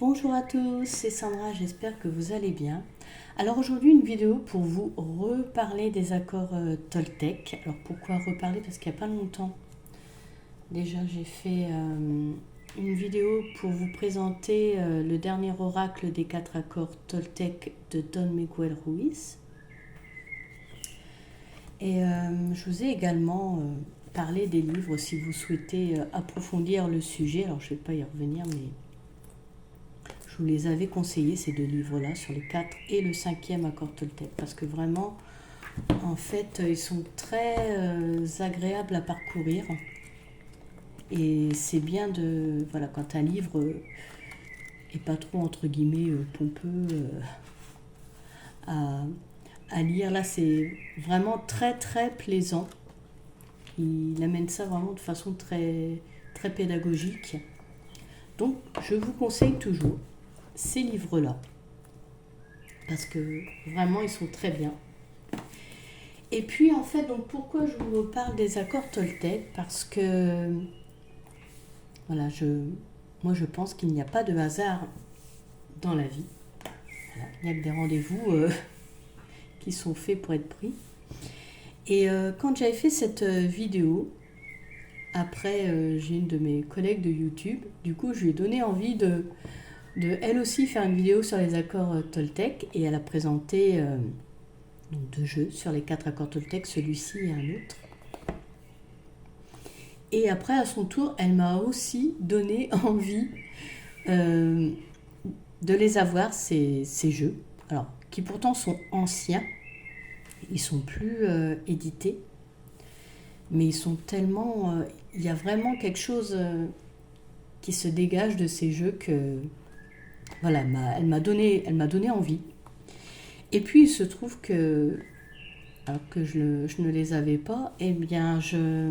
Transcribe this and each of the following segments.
Bonjour à tous, c'est Sandra, j'espère que vous allez bien. Alors aujourd'hui une vidéo pour vous reparler des accords Toltec. Alors pourquoi reparler? Parce qu'il n'y a pas longtemps, déjà j'ai fait une vidéo pour vous présenter le dernier oracle des 4 accords Toltec de Don Miguel Ruiz. Et je vous ai également parlé des livres si vous souhaitez approfondir le sujet. Alors je ne vais pas y revenir, mais je vous les avais conseillés, ces deux livres-là, sur les 4 et le 5e accord Toltec, parce que vraiment, en fait, ils sont très agréables à parcourir. Et c'est bien de, voilà, quand un livre est pas trop, entre guillemets, pompeux à, à lire, là, c'est vraiment très, très plaisant. Il amène ça vraiment de façon très, très pédagogique. Donc, je vous conseille toujours ces livres-là, parce que vraiment ils sont très bien. Et puis en fait, donc pourquoi je vous parle des accords Toltec? Parce que voilà, moi je pense qu'il n'y a pas de hasard dans la vie. Voilà, il n'y a que des rendez-vous qui sont faits pour être pris. Et quand j'avais fait cette vidéo, après j'ai une de mes collègues de YouTube, du coup je lui ai donné envie de elle aussi faire une vidéo sur les accords Toltec, et elle a présenté donc 2 jeux sur les 4 accords Toltec, celui-ci et un autre. Et après, à son tour, elle m'a aussi donné envie de les avoir, ces jeux, alors qui pourtant sont anciens, ils sont plus édités, mais ils sont tellement... il y a vraiment quelque chose qui se dégage de ces jeux que... Voilà, elle m'a donné envie. Et puis il se trouve que, alors que je ne les avais pas, eh bien je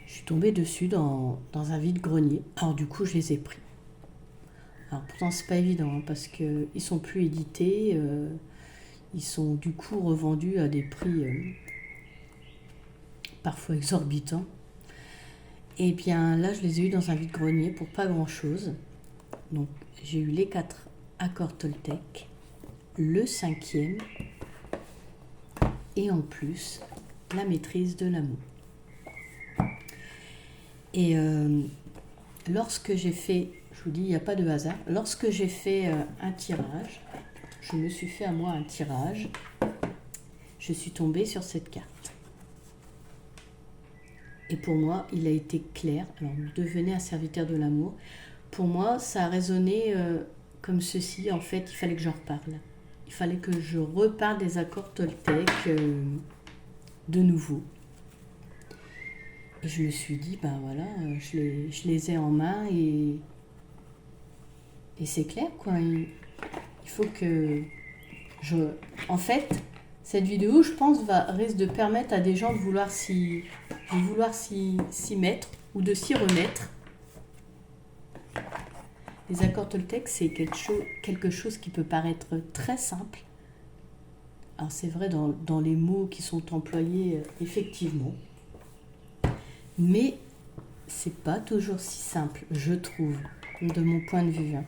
suis tombée dessus dans un vide-grenier. Alors du coup je les ai pris. Alors pourtant c'est pas évident hein, parce qu'ils sont plus édités, ils sont du coup revendus à des prix parfois exorbitants. Et bien là je les ai eus dans un vide-grenier pour pas grand chose. Donc j'ai eu les 4 accords Toltec, le 5e, et en plus la maîtrise de l'amour. Et lorsque j'ai fait, je vous dis, il n'y a pas de hasard, lorsque j'ai fait un tirage, je me suis fait à moi un tirage, je suis tombée sur cette carte. Et pour moi, il a été clair. Alors, devenez un serviteur de l'amour. Pour moi, ça a résonné comme ceci. En fait, il fallait que j'en reparle. Il fallait que je reparle des accords Toltec de nouveau. Et je me suis dit, ben voilà, je les ai en main et c'est clair, quoi. Il faut que je... En fait, cette vidéo, je pense, risque de permettre à des gens de vouloir s'y mettre ou de s'y remettre. Les accords Toltec, c'est quelque chose qui peut paraître très simple. Alors c'est vrai dans les mots qui sont employés, effectivement. Mais c'est pas toujours si simple, je trouve, de mon point de vue. Hein.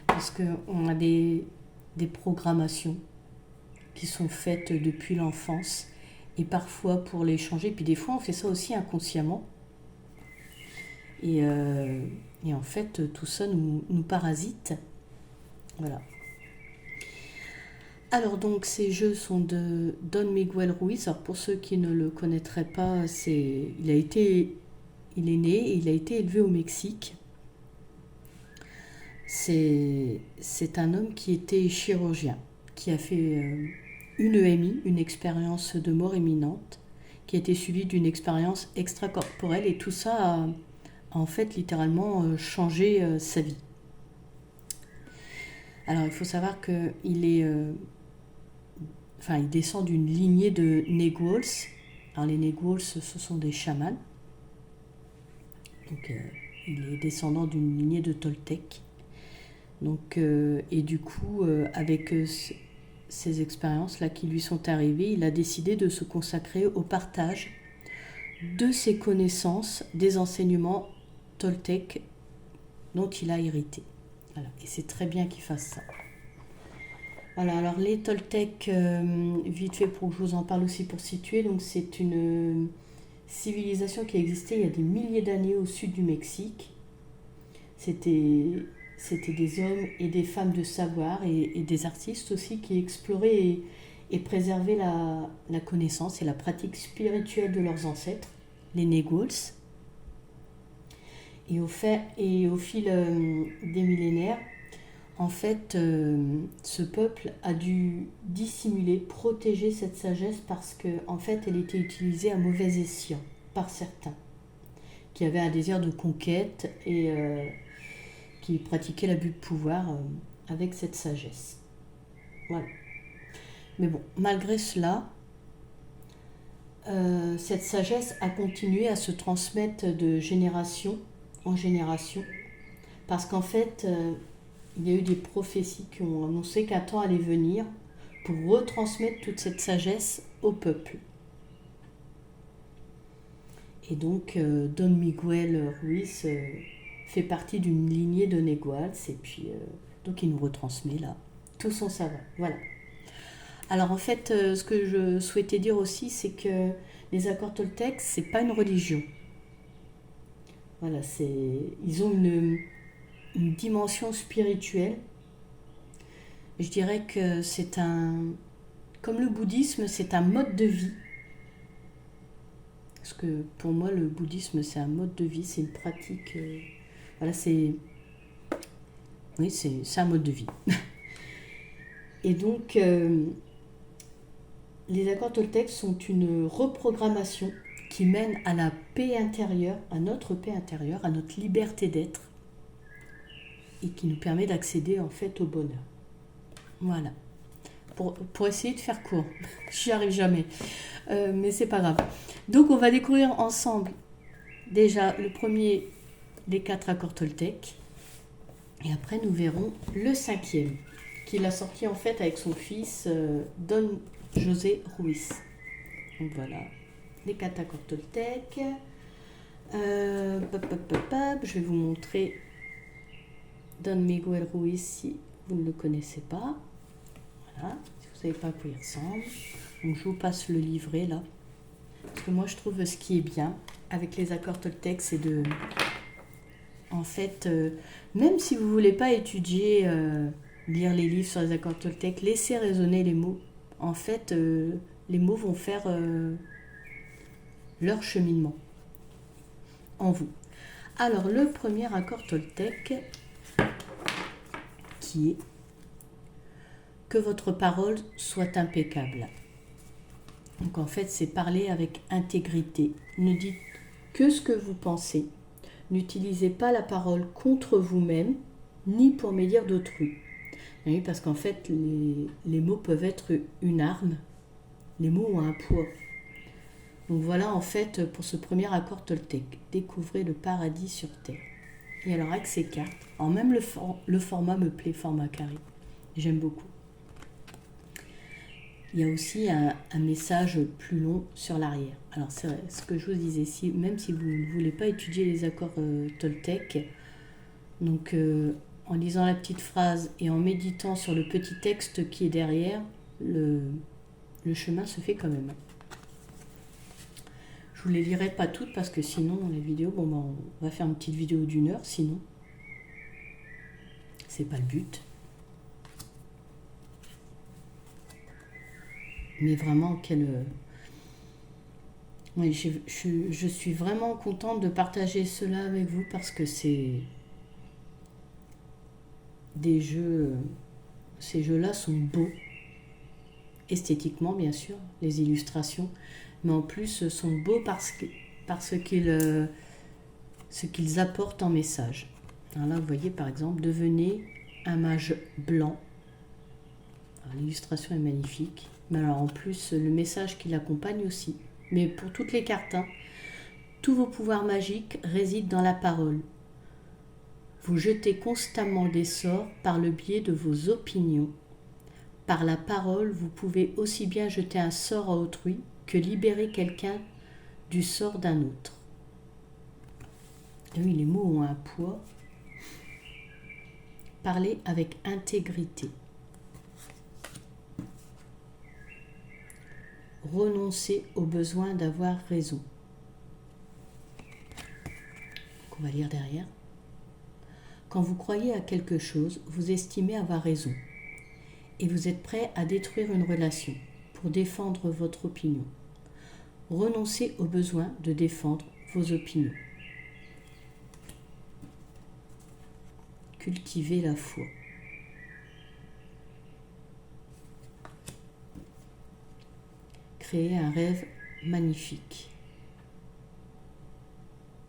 Parce qu'on a des programmations qui sont faites depuis l'enfance, et parfois pour les changer, puis des fois on fait ça aussi inconsciemment. Et en fait, tout ça nous parasite. Voilà. Alors donc, ces jeux sont de Don Miguel Ruiz. Alors pour ceux qui ne le connaîtraient pas, il est né et il a été élevé au Mexique. C'est un homme qui était chirurgien, qui a fait une EMI, une expérience de mort imminente, qui a été suivie d'une expérience extracorporelle, et tout ça a en fait littéralement changé sa vie. Alors il faut savoir qu'il est... il descend d'une lignée de Neguals. Alors les Neguals, ce sont des chamans. Donc il est descendant d'une lignée de Toltec. Donc, et du coup, avec ces expériences-là qui lui sont arrivées, il a décidé de se consacrer au partage de ses connaissances, des enseignements Toltec dont il a hérité. Voilà. Et c'est très bien qu'il fasse ça. Voilà, alors les Toltecs, vite fait pour que je vous en parle aussi pour situer, donc c'est une civilisation qui existait il y a des milliers d'années au sud du Mexique. C'était des hommes et des femmes de savoir et des artistes aussi qui exploraient et préservaient la connaissance et la pratique spirituelle de leurs ancêtres, les Negols. Et au fil des millénaires, en fait, ce peuple a dû dissimuler, protéger cette sagesse parce qu'en fait, elle était utilisée à mauvais escient par certains qui avaient un désir de conquête et qui pratiquaient l'abus de pouvoir avec cette sagesse. Voilà. Mais bon, malgré cela, cette sagesse a continué à se transmettre de génération en génération parce qu'en fait, il y a eu des prophéties qui ont annoncé qu'un temps allait venir pour retransmettre toute cette sagesse au peuple. Et donc, Don Miguel Ruiz fait partie d'une lignée de Neguals et puis donc il nous retransmet là tout son savoir. Voilà. Alors en fait, ce que je souhaitais dire aussi, c'est que les accords toltecs, c'est pas une religion. Voilà, ils ont une dimension spirituelle. Je dirais que comme le bouddhisme, c'est un mode de vie. Parce que pour moi, le bouddhisme, c'est un mode de vie, c'est une pratique. Voilà, oui, c'est un mode de vie. Et donc, les accords toltecs sont une reprogrammation qui mène à la paix intérieure, à notre paix intérieure, à notre liberté d'être, et qui nous permet d'accéder en fait au bonheur. Voilà. Pour essayer de faire court. J'y arrive jamais. Mais c'est pas grave. Donc on va découvrir ensemble déjà le premier des 4 accords toltecs. Et après nous verrons le 5e, qu'il a sorti en fait avec son fils Don José Ruiz. Donc voilà, les 4 accords toltecs. Je vais vous montrer Don Miguel Ruiz si vous ne le connaissez pas. Voilà, si vous ne savez pas à quoi il ressemble. Donc je vous passe le livret là. Parce que moi je trouve ce qui est bien avec les accords toltecs, c'est de... En fait, même si vous ne voulez pas étudier, lire les livres sur les accords toltecs, laissez résonner les mots. En fait, les mots vont faire leur cheminement en vous. Alors, le premier accord toltec qui est que votre parole soit impeccable. Donc en fait, c'est parler avec intégrité. Ne dites que ce que vous pensez. N'utilisez pas la parole contre vous-même, ni pour médire d'autrui. Oui, parce qu'en fait, les mots peuvent être une arme. Les mots ont un poids. Donc voilà, en fait, pour ce premier accord toltec, découvrez le paradis sur terre. Et alors, avec ces cartes, même le format me plaît, format carré. J'aime beaucoup. Il y a aussi un message plus long sur l'arrière. Alors, c'est ce que je vous disais, même si vous ne voulez pas étudier les accords toltecs, donc en lisant la petite phrase et en méditant sur le petit texte qui est derrière, le chemin se fait quand même. Je vous les lirai pas toutes parce que sinon, les vidéos, on va faire une petite vidéo d'1 heure, sinon, c'est pas le but. Mais vraiment, oui, je suis vraiment contente de partager cela avec vous parce que c'est des jeux. Ces jeux-là sont beaux, esthétiquement bien sûr, les illustrations, mais en plus sont beaux parce qu'ils apportent en message. Alors là, vous voyez par exemple, devenez un mage blanc. L'illustration est magnifique. Mais alors en plus, le message qui l'accompagne aussi. Mais pour toutes les cartes, tous vos pouvoirs magiques résident dans la parole. Vous jetez constamment des sorts par le biais de vos opinions. Par la parole, vous pouvez aussi bien jeter un sort à autrui que libérer quelqu'un du sort d'un autre. Et oui, les mots ont un poids. Parlez avec intégrité. Renoncez au besoin d'avoir raison. Donc on va lire derrière. Quand vous croyez à quelque chose, vous estimez avoir raison. Et vous êtes prêt à détruire une relation pour défendre votre opinion. Renoncez au besoin de défendre vos opinions. Cultivez la foi. Créez un rêve magnifique.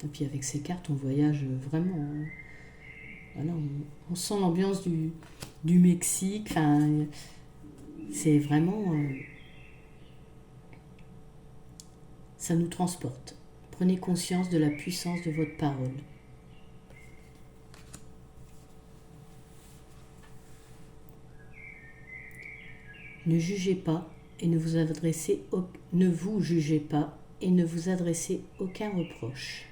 Et puis avec ces cartes, on voyage vraiment. Voilà, on sent l'ambiance du Mexique. Enfin, c'est vraiment... ça nous transporte. Prenez conscience de la puissance de votre parole. Ne jugez pas et ne vous jugez pas et ne vous adressez aucun reproche.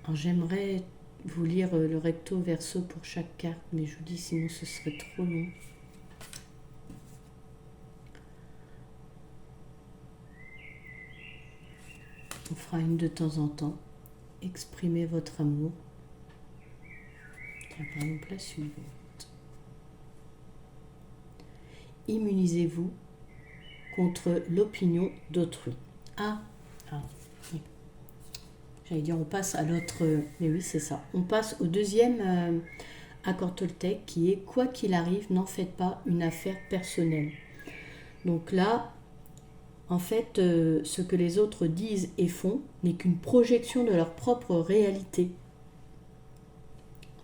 Alors j'aimerais vous lire le recto verso pour chaque carte, mais je vous dis sinon ce serait trop long. On fera une de temps en temps. Exprimez votre amour. Tiens, par exemple la suivante. Immunisez-vous contre l'opinion d'autrui. Oui. J'allais dire on passe à l'autre, mais oui c'est ça. On passe au deuxième accord Toltec qui est quoi qu'il arrive, n'en faites pas une affaire personnelle. Donc là, en fait, ce que les autres disent et font n'est qu'une projection de leur propre réalité,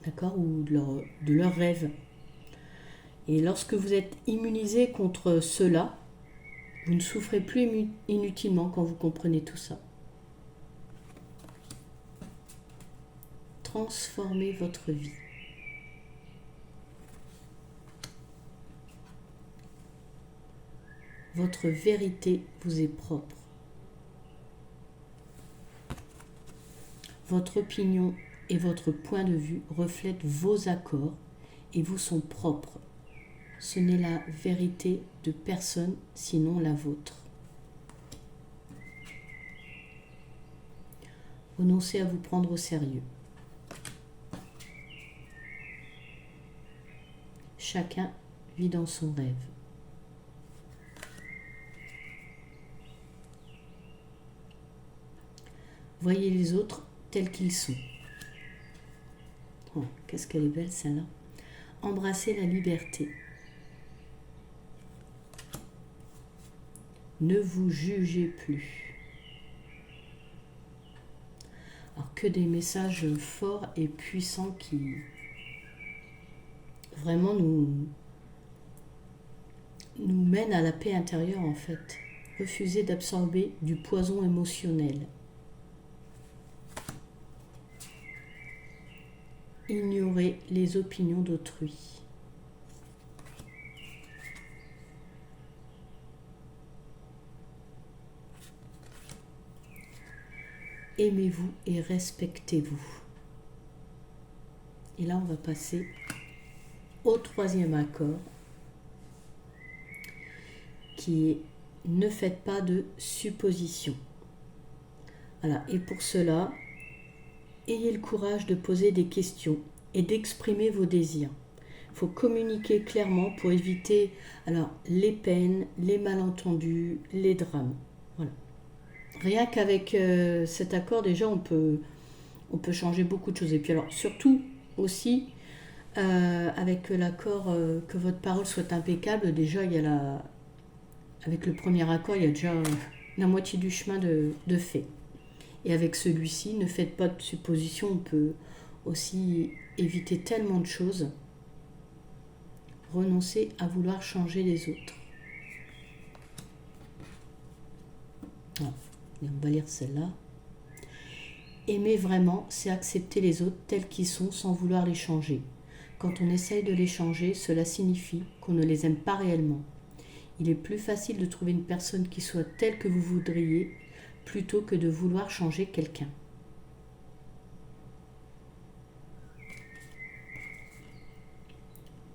d'accord, ou de leur rêve. Et lorsque vous êtes immunisé contre cela, vous ne souffrez plus inutilement quand vous comprenez tout ça. Transformez votre vie. Votre vérité vous est propre. Votre opinion et votre point de vue reflètent vos accords et vous sont propres. Ce n'est la vérité de personne, sinon la vôtre. Renoncez à vous prendre au sérieux. Chacun vit dans son rêve. Voyez les autres tels qu'ils sont. Oh, qu'est-ce qu'elle est belle celle-là. Embrassez la liberté. Ne vous jugez plus. Alors que des messages forts et puissants qui vraiment nous mènent à la paix intérieure en fait. Refusez d'absorber du poison émotionnel. Ignorez les opinions d'autrui. Aimez-vous et respectez-vous. Et là, on va passer au troisième accord, qui est ne faites pas de suppositions. Voilà. Et pour cela, ayez le courage de poser des questions et d'exprimer vos désirs. Il faut communiquer clairement pour éviter les peines, les malentendus, les drames. Voilà. Rien qu'avec cet accord, déjà, on peut changer beaucoup de choses. Et puis alors, surtout aussi, avec l'accord que votre parole soit impeccable, déjà, avec le premier accord, il y a déjà la moitié du chemin de fait. Et avec celui-ci, ne faites pas de suppositions, on peut aussi éviter tellement de choses. Renoncez à vouloir changer les autres. Voilà. Et on va lire celle-là. Aimer vraiment, c'est accepter les autres tels qu'ils sont sans vouloir les changer. Quand on essaye de les changer, cela signifie qu'on ne les aime pas réellement. Il est plus facile de trouver une personne qui soit telle que vous voudriez plutôt que de vouloir changer quelqu'un.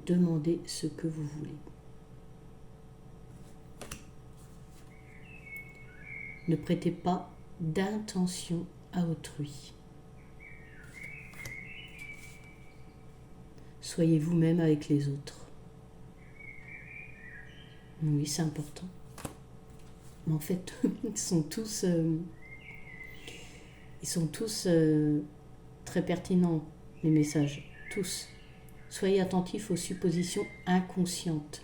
Demandez ce que vous voulez. Ne prêtez pas d'intention à autrui. Soyez vous-même avec les autres. Oui, c'est important. Mais en fait, ils sont tous très pertinents, les messages. Tous. Soyez attentifs aux suppositions inconscientes.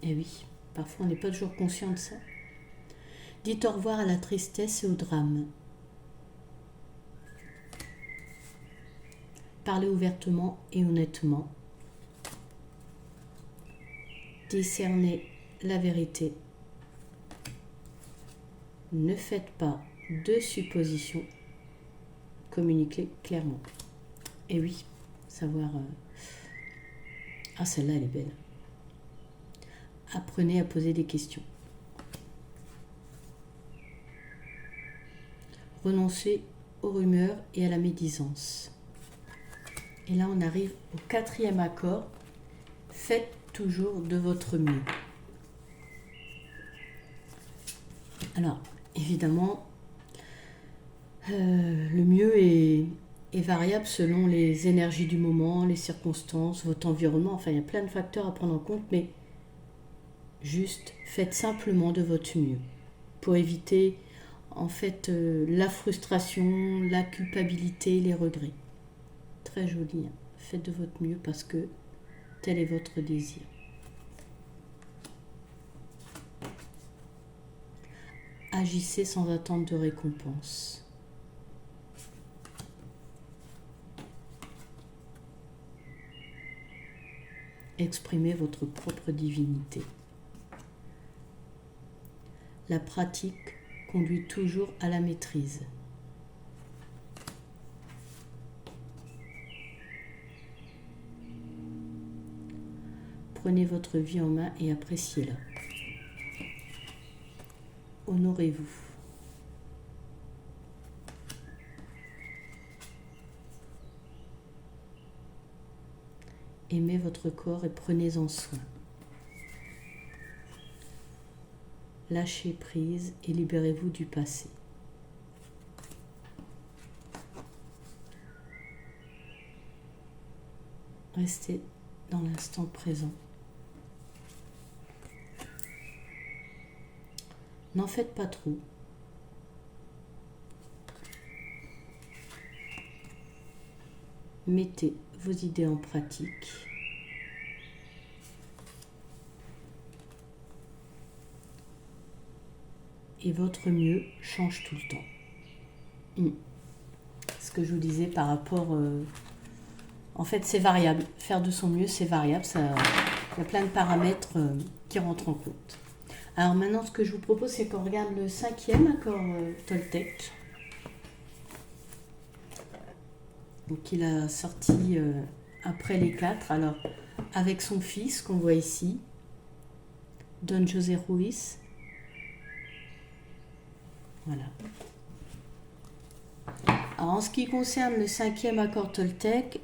Et oui, parfois on n'est pas toujours conscient de ça. Dites au revoir à la tristesse et au drame. Parlez ouvertement et honnêtement. Discernez la vérité. Ne faites pas de suppositions. Communiquez clairement. Et oui, savoir... Ah, celle-là, elle est belle. Apprenez à poser des questions. Renoncez aux rumeurs et à la médisance. Et là, on arrive au 4e accord. Faites toujours de votre mieux. Alors, évidemment, le mieux est variable selon les énergies du moment, les circonstances, votre environnement. Enfin, il y a plein de facteurs à prendre en compte, mais juste faites simplement de votre mieux pour éviter en fait la frustration, la culpabilité, les regrets. Très joli, hein. Faites de votre mieux parce que tel est votre désir. Agissez sans attendre de récompense. Exprimez votre propre divinité. La pratique conduit toujours à la maîtrise. Prenez votre vie en main et appréciez-la. Honorez-vous. Aimez votre corps et prenez-en soin. Lâchez prise et libérez-vous du passé. Restez dans l'instant présent. N'en faites pas trop. Mettez vos idées en pratique. Et votre mieux change tout le temps. Ce que je vous disais par rapport... en fait, c'est variable. Faire de son mieux, c'est variable. Il y a plein de paramètres qui rentrent en compte. Alors maintenant, ce que je vous propose, c'est qu'on regarde le 5e accord Toltec. Donc il a sorti après les 4. Alors, avec son fils, qu'on voit ici, Don José Ruiz. Voilà. Alors, en ce qui concerne le 5e accord Toltec,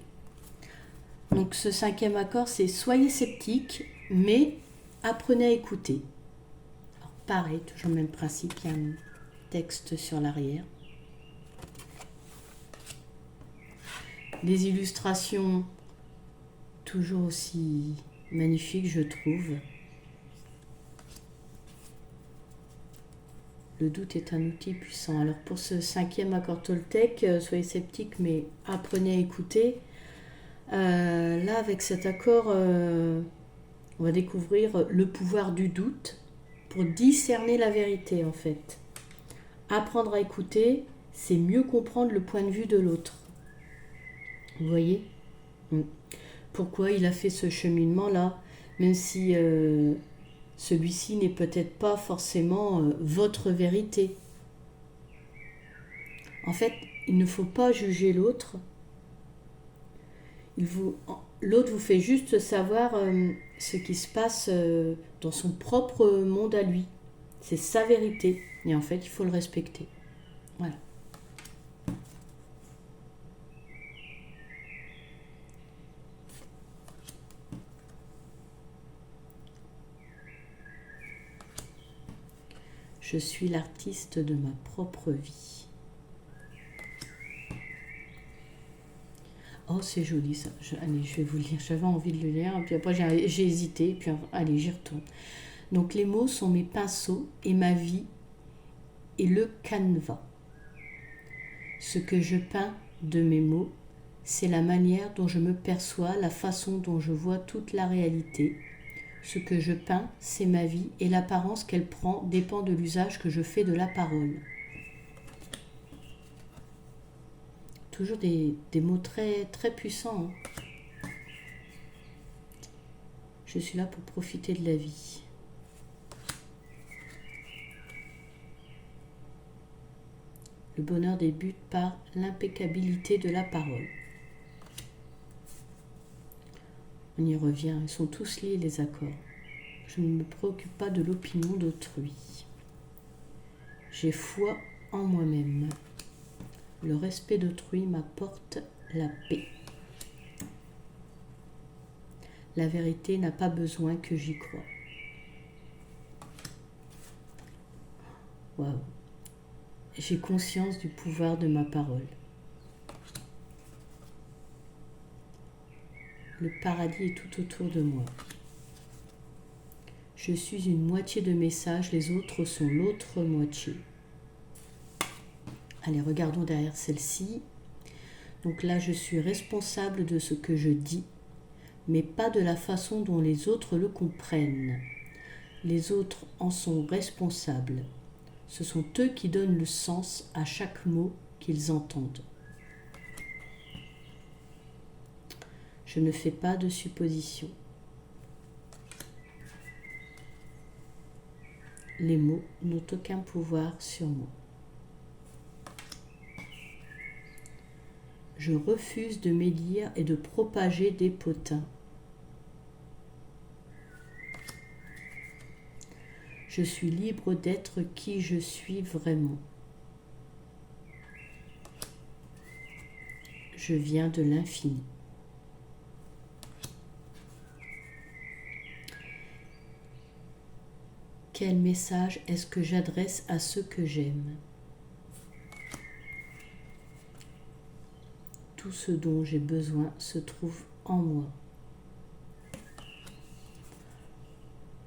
donc ce 5e accord, c'est soyez sceptique, mais apprenez à écouter. Alors, pareil, toujours le même principe, il y a un texte sur l'arrière. Les illustrations, toujours aussi magnifiques, je trouve. Le doute est un outil puissant. Alors pour ce 5e accord Toltec, soyez sceptique, mais apprenez à écouter. Là, avec cet accord, on va découvrir le pouvoir du doute pour discerner la vérité, en fait. Apprendre à écouter, c'est mieux comprendre le point de vue de l'autre. Vous voyez ? Pourquoi il a fait ce cheminement-là, même si celui-ci n'est peut-être pas forcément votre vérité. En fait, il ne faut pas juger l'autre. L'autre vous fait juste savoir ce qui se passe dans son propre monde à lui. C'est sa vérité. Et en fait, il faut le respecter. Voilà. Je suis l'artiste de ma propre vie. Oh, c'est joli ça. Allez, je vais vous le lire. J'avais envie de le lire, puis après j'ai hésité, puis allez, j'y retourne. Donc les mots sont mes pinceaux et ma vie est le canevas. Ce que je peins de mes mots, c'est la manière dont je me perçois, la façon dont je vois toute la réalité. Ce que je peins, c'est ma vie et l'apparence qu'elle prend dépend de l'usage que je fais de la parole. Toujours des mots très, très puissants. Je suis là pour profiter de la vie. Le bonheur débute par l'impeccabilité de la parole. On y revient, ils sont tous liés les accords. Je ne me préoccupe pas de l'opinion d'autrui. J'ai foi en moi-même. Le respect d'autrui m'apporte la paix. La vérité n'a pas besoin que j'y croie. Waouh! J'ai conscience du pouvoir de ma parole. Le paradis est tout autour de moi. Je suis une moitié de message, les autres sont l'autre moitié. Allez, regardons derrière celle-ci. Donc là, je suis responsable de ce que je dis, mais pas de la façon dont les autres le comprennent. Les autres en sont responsables. Ce sont eux qui donnent le sens à chaque mot qu'ils entendent. Je ne fais pas de suppositions. Les mots n'ont aucun pouvoir sur moi. Je refuse de médire et de propager des potins. Je suis libre d'être qui je suis vraiment. Je viens de l'infini. Quel message est-ce que j'adresse à ceux que j'aime? Tout ce dont j'ai besoin se trouve en moi.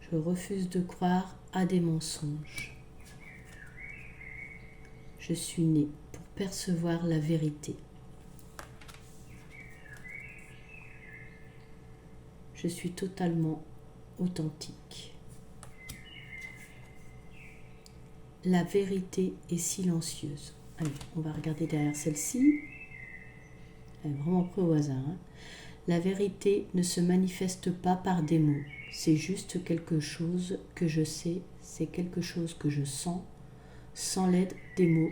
Je refuse de croire à des mensonges. Je suis né pour percevoir la vérité. Je suis totalement authentique. La vérité est silencieuse. Allez, on va regarder derrière celle-ci. Elle est vraiment pris au hasard. La vérité ne se manifeste pas par des mots. C'est juste quelque chose que je sais, c'est quelque chose que je sens, sans l'aide des mots.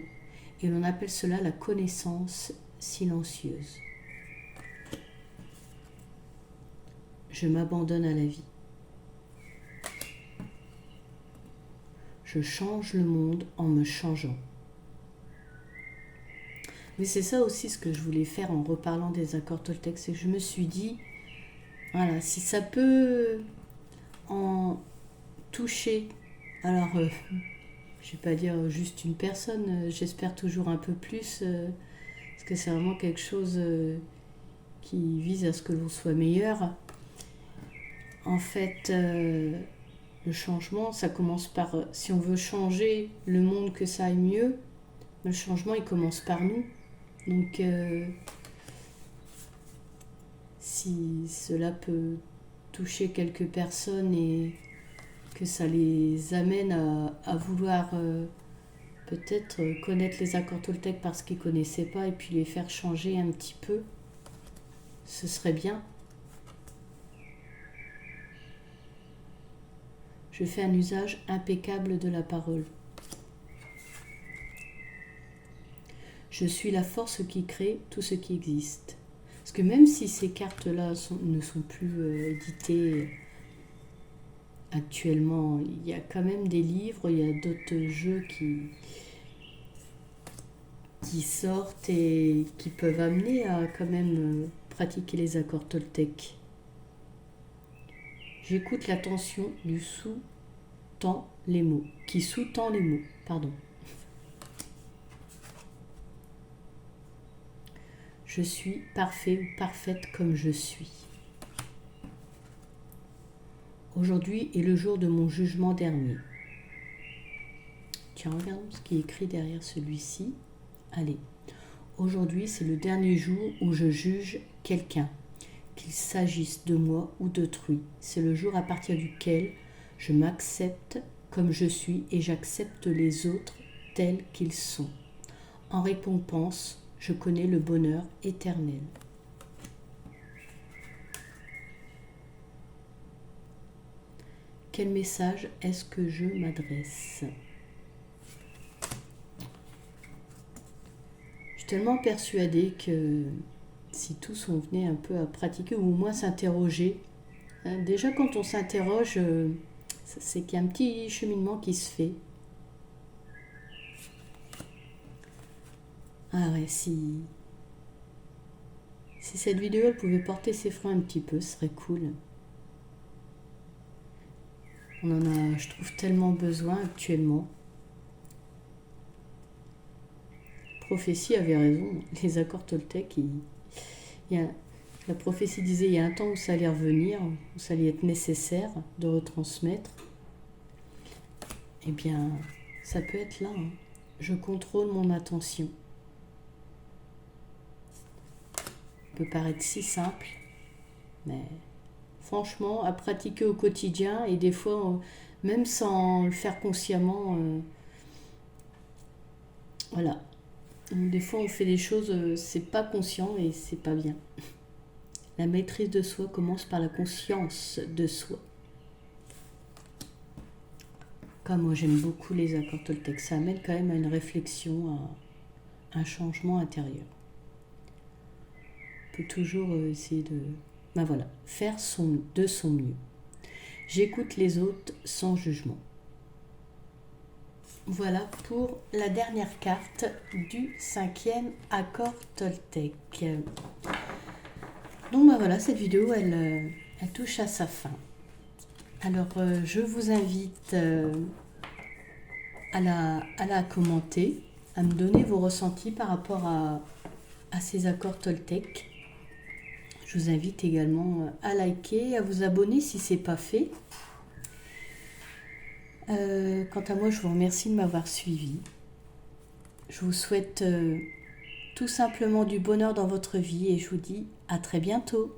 Et l'on appelle cela la connaissance silencieuse. Je m'abandonne à la vie. Je change le monde en me changeant. Mais c'est ça aussi ce que je voulais faire en reparlant des accords Toltec, c'est que je me suis dit, voilà, si ça peut en toucher, alors je ne vais pas dire juste une personne, j'espère toujours un peu plus, parce que c'est vraiment quelque chose qui vise à ce que l'on soit meilleur. En fait, le changement, ça commence par, si on veut changer le monde, que ça aille mieux, le changement, il commence par nous. Donc, si cela peut toucher quelques personnes et que ça les amène à vouloir peut-être connaître les accords Toltec parce qu'ils ne connaissaient pas et puis les faire changer un petit peu, ce serait bien. Je fais un usage impeccable de la parole. Je suis la force qui crée tout ce qui existe. Parce que même si ces cartes-là ne sont plus éditées actuellement, il y a quand même des livres, il y a d'autres jeux qui sortent et qui peuvent amener à quand même pratiquer les accords Toltec. J'écoute la tension du sou sous-tend les mots. Pardon. Je suis parfait ou parfaite comme je suis. Aujourd'hui est le jour de mon jugement dernier. Tiens, regardons ce qui est écrit derrière celui-ci. Allez, aujourd'hui c'est le dernier jour où je juge quelqu'un, qu'il s'agisse de moi ou d'autrui. C'est le jour à partir duquel je m'accepte comme je suis et j'accepte les autres tels qu'ils sont. En récompense, je connais le bonheur éternel. Quel message est-ce que je m'adresse ? Je suis tellement persuadée que si tous on venait un peu à pratiquer ou au moins s'interroger, déjà quand on s'interroge, c'est qu'il y a un petit cheminement qui se fait. Ah ouais, si cette vidéo elle pouvait porter ses fruits un petit peu, ce serait cool. On en a, je trouve, tellement besoin actuellement. Prophétie avait raison. Les accords Toltec, la prophétie disait il y a un temps où ça allait revenir, où ça allait être nécessaire de retransmettre. Eh bien, ça peut être là. Je contrôle mon attention. Ça peut paraître si simple, mais franchement, à pratiquer au quotidien et des fois, même sans le faire consciemment, voilà. Des fois, on fait des choses, c'est pas conscient et c'est pas bien. La maîtrise de soi commence par la conscience de soi. Comme moi, j'aime beaucoup les accords Toltec, ça amène quand même à une réflexion, à un changement intérieur. On peut toujours essayer de... Ben voilà, faire de son mieux. J'écoute les autres sans jugement. Voilà pour la dernière carte du 5e accord Toltec. Donc ben voilà, cette vidéo, elle touche à sa fin. Alors, je vous invite à la commenter, à me donner vos ressentis par rapport à ces accords Toltec. Je vous invite également à liker, à vous abonner si ce n'est pas fait. Quant à moi, je vous remercie de m'avoir suivi. Je vous souhaite tout simplement du bonheur dans votre vie et je vous dis à très bientôt.